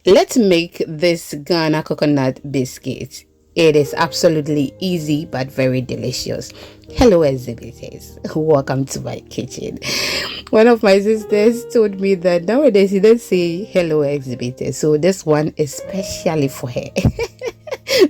Let's make this Ghana coconut biscuit. It is absolutely easy but very delicious. Hello exhibitors, welcome to my kitchen. One of my sisters told me that nowadays you don't say hello exhibitors, so this one is specially for her.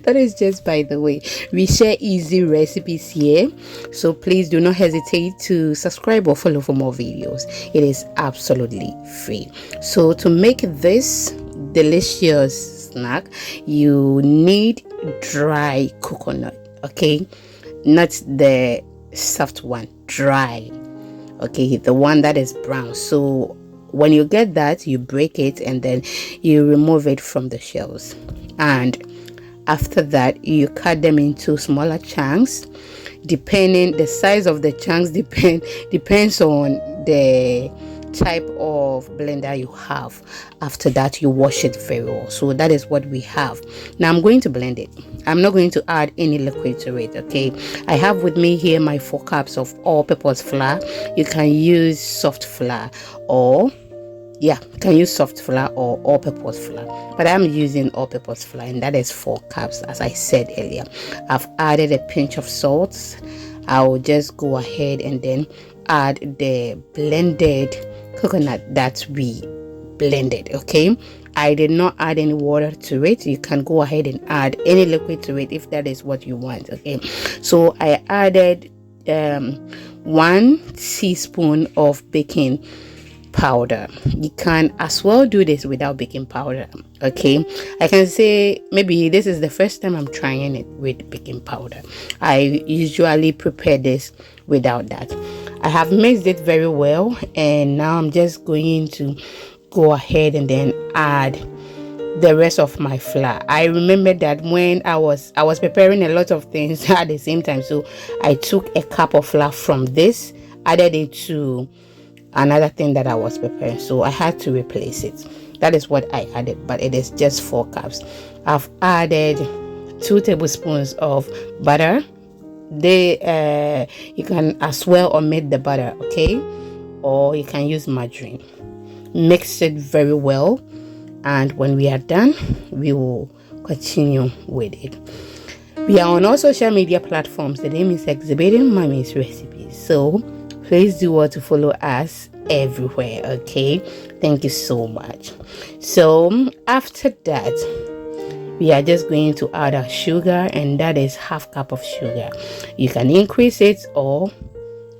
That is just by the way. We share easy recipes here, so please do not hesitate to subscribe or follow for more videos. It is absolutely free. So to make this delicious snack, you need dry coconut, okay, not the soft one, dry, okay, the one that is brown. So when you get that, you break it and then you remove it from the shells, and after that you cut them into smaller chunks. Depending the size of the chunks depends on the type of blender you have. After that, you wash it very well. So that is what we have. Now I'm going to blend it. I'm not going to add any liquid to it, okay? I have with me here my 4 cups of all-purpose flour. You can use soft flour, or you can use soft flour or all-purpose flour, but I'm using all-purpose flour, and that is 4 cups. As I said earlier, I've added a pinch of salt. I'll just go ahead and then add the blended coconut that we blended, okay? I did not add any water to it. You can go ahead and add any liquid to it if that is what you want, okay? So I added 1 teaspoon of baking powder. You can as well do this without baking powder, okay? I can say maybe this is the first time I'm trying it with baking powder. I usually prepare this without that. I have mixed it very well, and now I'm just going to go ahead and then add the rest of my flour. I remember that when I was preparing a lot of things at the same time, so I took a cup of flour from this, added it to another thing that I was preparing, so I had to replace it. That is what I added, but it is just 4 cups. I've added 2 tablespoons of butter. You can as well omit the butter, okay, or you can use margarine. Mix it very well, and when we are done, we will continue with it. We are on all social media platforms. The name is Exhibiting Mommy's Recipes, so please do want to follow us everywhere, okay? Thank you so much. So after that, we are just going to add our sugar, and that is 1/2 cup of sugar. You can increase it or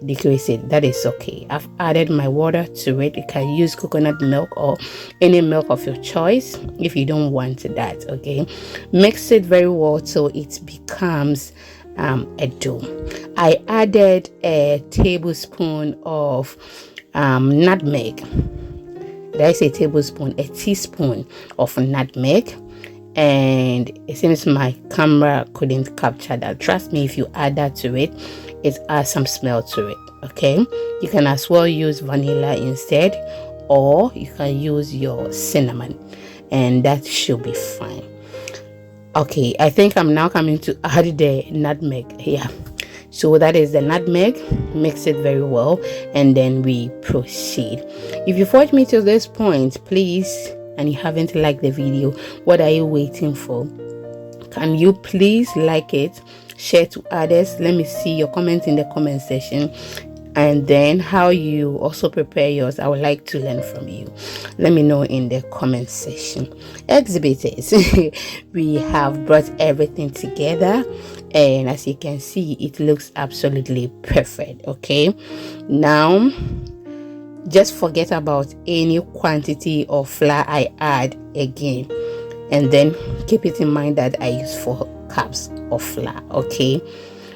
decrease it, that is okay. I've added my water to it. You can use coconut milk or any milk of your choice if you don't want that, okay? Mix it very well till it becomes a dough. I added a tablespoon of nutmeg. Did I say tablespoon? A teaspoon of nutmeg. And it seems my camera couldn't capture that. Trust me, if you add that to it, it adds some smell to it, okay? You can as well use vanilla instead, or you can use your cinnamon, and that should be fine. Okay, I think I'm now coming to add the nutmeg here. So that is the nutmeg. Mix it very well, and then we proceed. If you've watched me to this point, please, and you haven't liked the video, what are you waiting for? Can you please like it, share to others? Let me see your comments in the comment section, and then how you also prepare yours. I would like to learn from you. Let me know in the comment section. Exhibitors, we have brought everything together, and as you can see, it looks absolutely perfect, okay? Now just forget about any quantity of flour I add again, and then keep it in mind that I use 4 cups of flour, okay?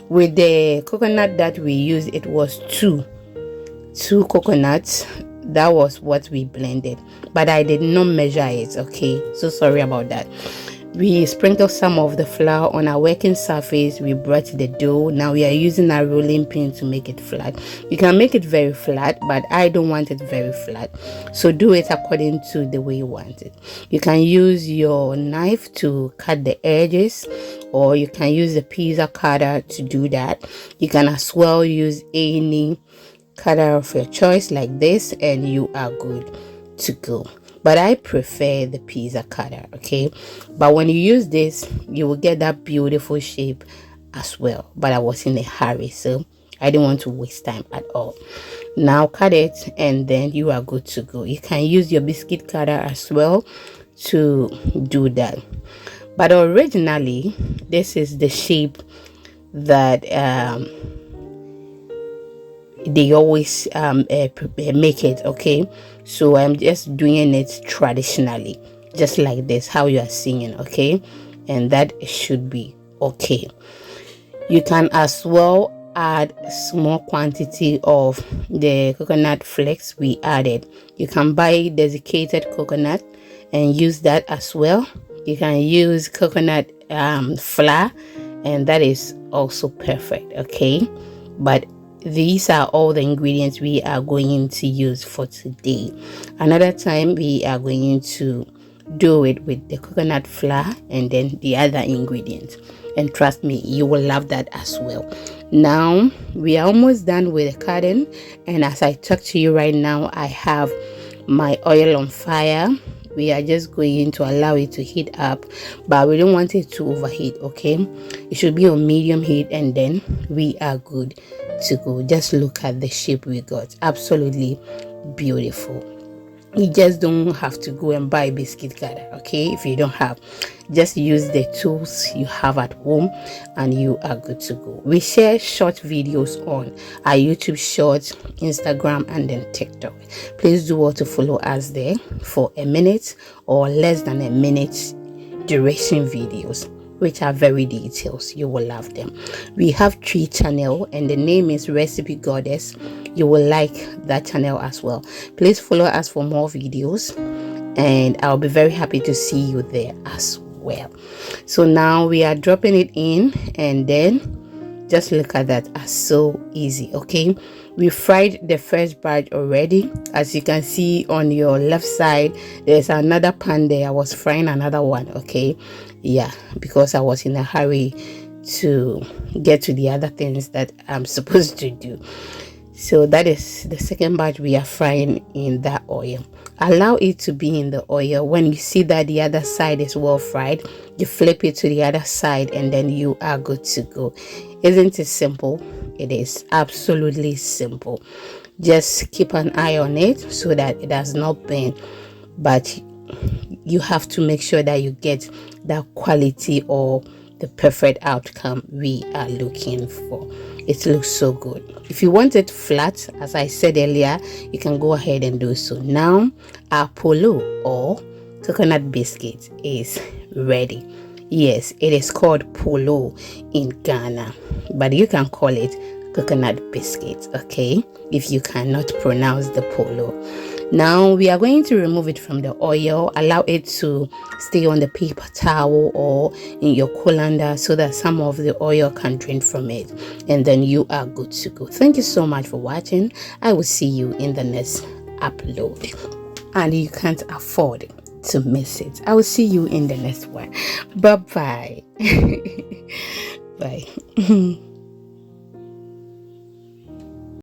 With the coconut that we used, it was two coconuts. That was what we blended, but I did not measure it, okay? So sorry about that. We sprinkled some of the flour on our working surface. We brought the dough. Now we are using our rolling pin to make it flat. You can make it very flat, but I don't want it very flat, so do it according to the way you want it. You can use your knife to cut the edges, or you can use the pizza cutter to do that. You can as well use any cutter of your choice like this, and you are good to go. but I prefer the pizza cutter. Okay, but when you use this, you will get that beautiful shape as well. But I was in a hurry, so I didn't want to waste time at all. Now cut it, and then you are good to go. You can use your biscuit cutter as well to do that, but originally this is the shape that they always make it. Okay, so I'm just doing it traditionally, just like this, how you are seeing. Okay, and that should be okay. You can as well add small quantity of the coconut flakes we added. You can buy desiccated coconut and use that as well. You can use coconut flour, and that is also perfect. Okay, but these are all the ingredients we are going to use for today. Another time we are going to do it with the coconut flour and then the other ingredients, and trust me, you will love that as well. Now we are almost done with the cutting, and as I talk to you right now, I have my oil on fire. We are just going to allow it to heat up, but we don't want it to overheat. Okay, it should be on medium heat, and then we are good to go. Just look at the shape we got. Absolutely beautiful. You just don't have to go and buy biscuit cutter. Okay, if you don't have, just use the tools you have at home and you are good to go. We share short videos on our YouTube Shorts, Instagram, and then TikTok. Please do want to follow us there for a minute or less than a minute duration videos, which are very detailed. You will love them. We have 3 channels, and the name is Recipe Goddess. You will like that channel as well. Please follow us for more videos, and I'll be very happy to see you there as well. So now we are dropping it in, and then just look at that. Are so easy. Okay, we fried the first batch already. As you can see on your left side, there's another pan there. I was frying another one. Okay, yeah, because I was in a hurry to get to the other things that I'm supposed to do. So that is the second batch we are frying in that oil. Allow it to be in the oil. When you see that the other side is well fried, you flip it to the other side, and then you are good to go. Isn't it simple? It is absolutely simple. Just keep an eye on it so that it does not burn, but you have to make sure that you get that quality or the perfect outcome we are looking for. It looks so good. If you want it flat, as I said earlier, you can go ahead and do so. Now our poloo or coconut biscuit is ready. Yes, it is called poloo in Ghana, but you can call it coconut biscuit, okay, if you cannot pronounce the poloo. Now we are going to remove it from the oil. Allow it to stay on the paper towel or in your colander so that some of the oil can drain from it, and then you are good to go. Thank you so much for watching. I will see you in the next upload, and you can't afford to miss it. I will see you in the next one. Bye bye. Bye.